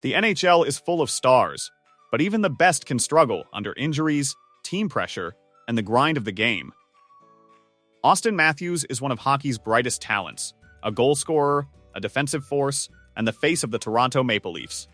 The NHL is full of stars, but even the best can struggle under injuries, team pressure, and the grind of the game. Auston Matthews is one of hockey's brightest talents, a goal scorer, a defensive force, and the face of the Toronto Maple Leafs.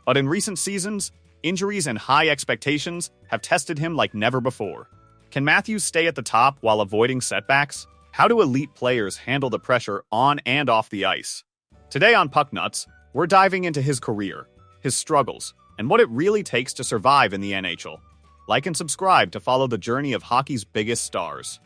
But in recent seasons, injuries and high expectations have tested him like never before. Can Matthews stay at the top while avoiding setbacks? How do elite players handle the pressure on and off the ice? Today on Puck Nuts, we're diving into his career, his struggles, and what it really takes to survive in the NHL. Like and subscribe to follow the journey of hockey's biggest stars.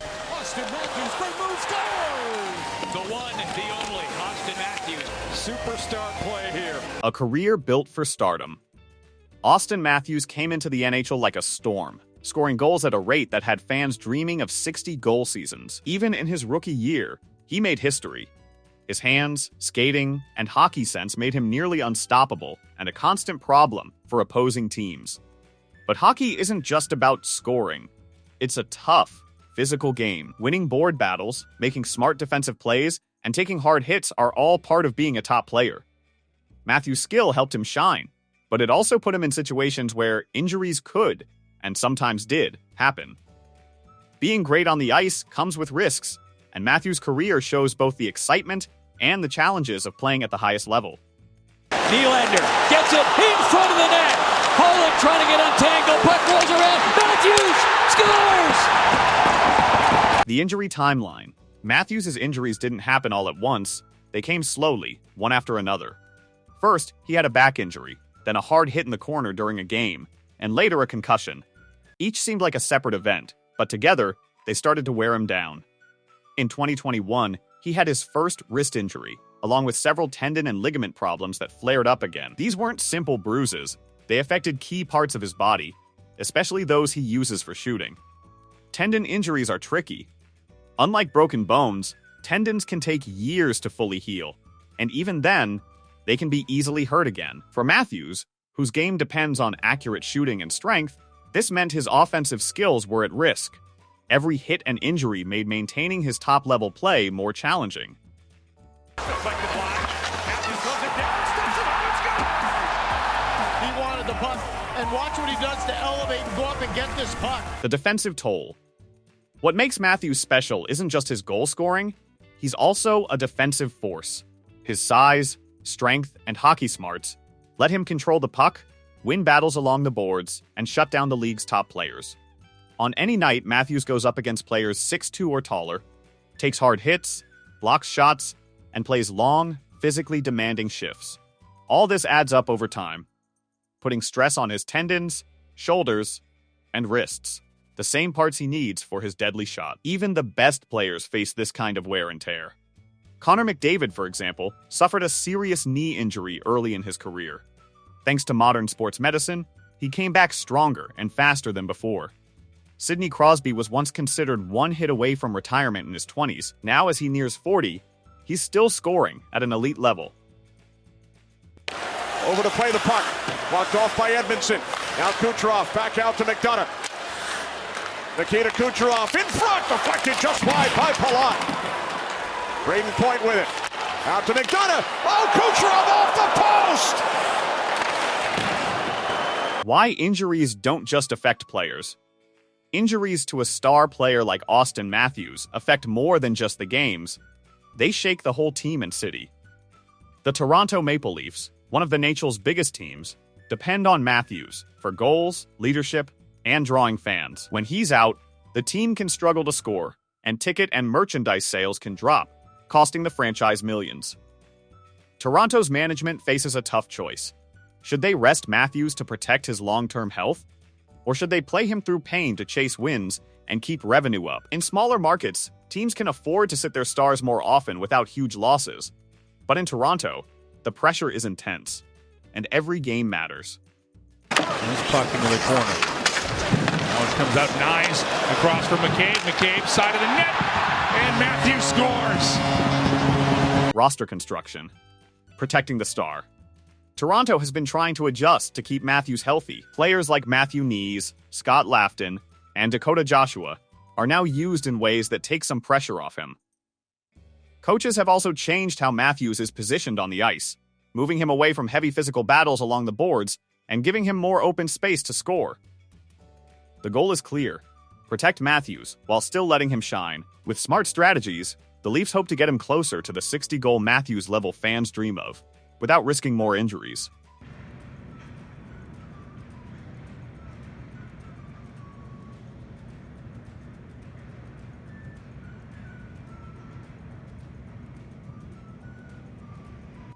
Auston Matthews, great move, scores! The one, the only, Auston Matthews. Superstar play here. A career built for stardom. Auston Matthews came into the NHL like a storm, scoring goals at a rate that had fans dreaming of 60-goal seasons. Even in his rookie year, he made history. His hands, skating, and hockey sense made him nearly unstoppable and a constant problem for opposing teams. But hockey isn't just about scoring. It's a tough, physical game. Winning board battles, making smart defensive plays, and taking hard hits are all part of being a top player. Matthews' skill helped him shine, but it also put him in situations where injuries could, and sometimes did, happen. Being great on the ice comes with risks, and Matthews' career shows both the excitement and the challenges of playing at the highest level. Nylander gets it in front of the net. Holland trying to get untangled. Puck rolls around. Matthews scores! The injury timeline. Matthews' injuries didn't happen all at once. They came slowly, one after another. First, he had a back injury, then a hard hit in the corner during a game, and later a concussion. Each seemed like a separate event, but together, they started to wear him down. In 2021, he had his first wrist injury, along with several tendon and ligament problems that flared up again. These weren't simple bruises. They affected key parts of his body, especially those he uses for shooting. Tendon injuries are tricky. Unlike broken bones, tendons can take years to fully heal, and even then, they can be easily hurt again. For Matthews, whose game depends on accurate shooting and strength, this meant his offensive skills were at risk. Every hit and injury made maintaining his top-level play more challenging. Deflected block. Matthews throws it down. Steps it up. It's good. He wanted the puck. And watch what he does to elevate and go up and get this puck. The defensive toll. What makes Matthews special isn't just his goal scoring, he's also a defensive force. His size, strength, and hockey smarts let him control the puck, win battles along the boards, and shut down the league's top players. On any night, Matthews goes up against players 6'2" or taller, takes hard hits, blocks shots, and plays long, physically demanding shifts. All this adds up over time, putting stress on his tendons, shoulders, and wrists, the same parts he needs for his deadly shot. Even the best players face this kind of wear and tear. Connor McDavid, for example, suffered a serious knee injury early in his career. Thanks to modern sports medicine, he came back stronger and faster than before. Sidney Crosby was once considered one hit away from retirement in his 20s. Now, as he nears 40, he's still scoring at an elite level. Over to play the puck. Walked off by Edmondson. Now Kucherov back out to McDonough. Nikita Kucherov in front. Deflected just wide by Palat. Braden Point with it. Out to McDonough. Oh, Kucherov off the post! Why injuries don't just affect players. Injuries to a star player like Auston Matthews affect more than just the games. They shake the whole team and city. The Toronto Maple Leafs, one of the NHL's biggest teams, depend on Matthews for goals, leadership, and drawing fans. When he's out, the team can struggle to score, and ticket and merchandise sales can drop, costing the franchise millions. Toronto's management faces a tough choice. Should they rest Matthews to protect his long-term health? Or should they play him through pain to chase wins and keep revenue up? In smaller markets, teams can afford to sit their stars more often without huge losses. But in Toronto, the pressure is intense, and every game matters. Nice puck into the corner. Now it comes out nice across from McCabe. McCabe, side of the net, and Matthews scores. Roster construction. Protecting the star. Toronto has been trying to adjust to keep Matthews healthy. Players like Matthew Knees, Scott Lafton, and Dakota Joshua are now used in ways that take some pressure off him. Coaches have also changed how Matthews is positioned on the ice. moving him away from heavy physical battles along the boards and giving him more open space to score. The goal is clear: protect Matthews while still letting him shine. With smart strategies, the Leafs hope to get him closer to the 60-goal Matthews level fans dream of, without risking more injuries.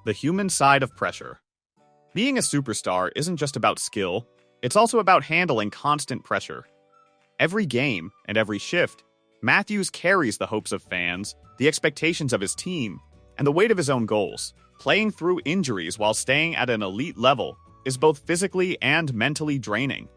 The human side of pressure. Being a superstar isn't just about skill, it's also about handling constant pressure. Every game and every shift, Matthews carries the hopes of fans, the expectations of his team, and the weight of his own goals. Playing through injuries while staying at an elite level is both physically and mentally draining.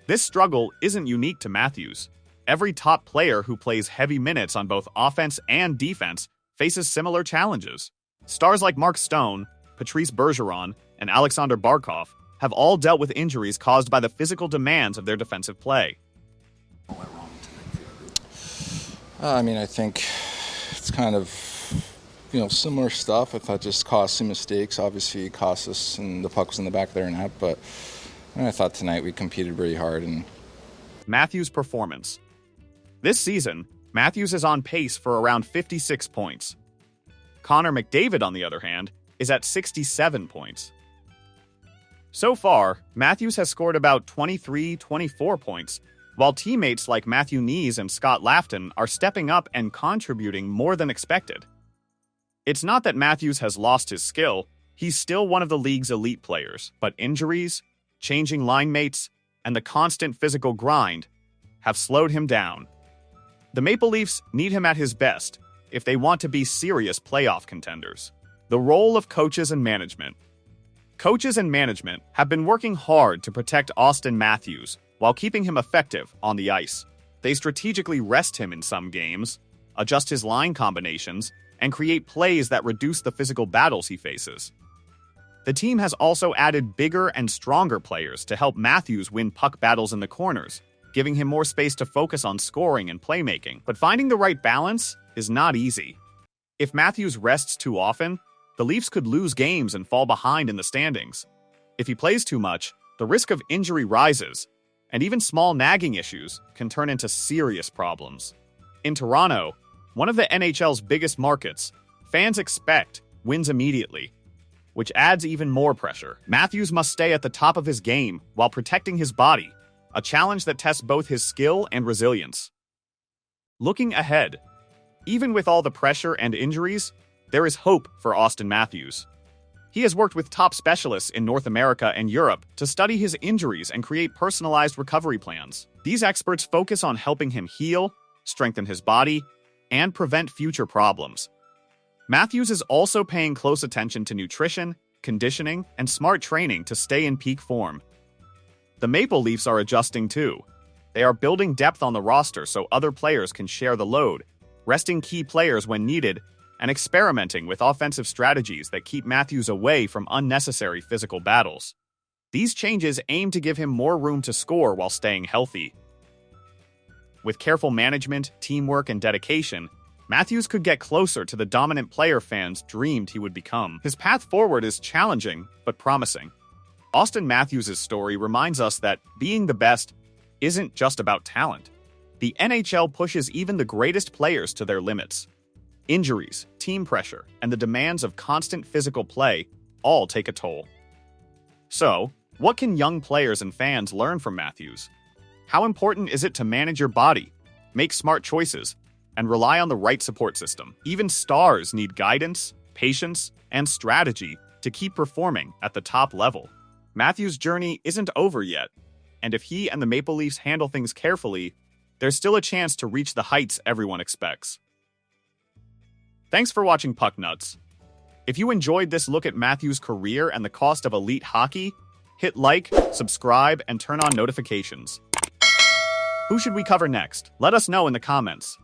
This struggle isn't unique to Matthews. Every top player who plays heavy minutes on both offense and defense faces similar challenges. Stars like Mark Stone, Patrice Bergeron, and Alexander Barkov have all dealt with injuries caused by the physical demands of their defensive play. I think it's kind of, similar stuff. I thought just costly mistakes. Obviously, it cost us, and the puck was in the back of their net. But I thought tonight we competed pretty hard. Matthews' performance. This season, Matthews is on pace for around 56 points. Connor McDavid, on the other hand, is at 67 points. So far, Matthews has scored about 23-24 points, while teammates like Matthew Knies and Scott Laughton are stepping up and contributing more than expected. It's not that Matthews has lost his skill, he's still one of the league's elite players, but injuries, changing line mates, and the constant physical grind have slowed him down. The Maple Leafs need him at his best if they want to be serious playoff contenders. The role of coaches and management. Coaches and management have been working hard to protect Auston Matthews while keeping him effective on the ice. They strategically rest him in some games, adjust his line combinations, and create plays that reduce the physical battles he faces. The team has also added bigger and stronger players to help Matthews win puck battles in the corners, giving him more space to focus on scoring and playmaking. But finding the right balance is not easy. If Matthews rests too often, the Leafs could lose games and fall behind in the standings. If he plays too much, the risk of injury rises, and even small nagging issues can turn into serious problems. In Toronto, one of the NHL's biggest markets, fans expect wins immediately, which adds even more pressure. Matthews must stay at the top of his game while protecting his body, a challenge that tests both his skill and resilience. Looking ahead, even with all the pressure and injuries, there is hope for Auston Matthews. He has worked with top specialists in North America and Europe to study his injuries and create personalized recovery plans. These experts focus on helping him heal, strengthen his body, and prevent future problems. Matthews is also paying close attention to nutrition, conditioning, and smart training to stay in peak form. The Maple Leafs are adjusting too. They are building depth on the roster so other players can share the load, resting key players when needed, and experimenting with offensive strategies that keep Matthews away from unnecessary physical battles. These changes aim to give him more room to score while staying healthy. With careful management, teamwork, and dedication, Matthews could get closer to the dominant player fans dreamed he would become. His path forward is challenging, but promising. Auston Matthews' story reminds us that being the best isn't just about talent. The NHL pushes even the greatest players to their limits. Injuries, team pressure, and the demands of constant physical play all take a toll. So, what can young players and fans learn from Matthews? How important is it to manage your body, make smart choices, and rely on the right support system? Even stars need guidance, patience, and strategy to keep performing at the top level. Matthews' journey isn't over yet, and if he and the Maple Leafs handle things carefully, there's still a chance to reach the heights everyone expects. Thanks for watching Puck Nuts. If you enjoyed this look at Matthews' career and the cost of elite hockey, hit like, subscribe, and turn on notifications. Who should we cover next? Let us know in the comments.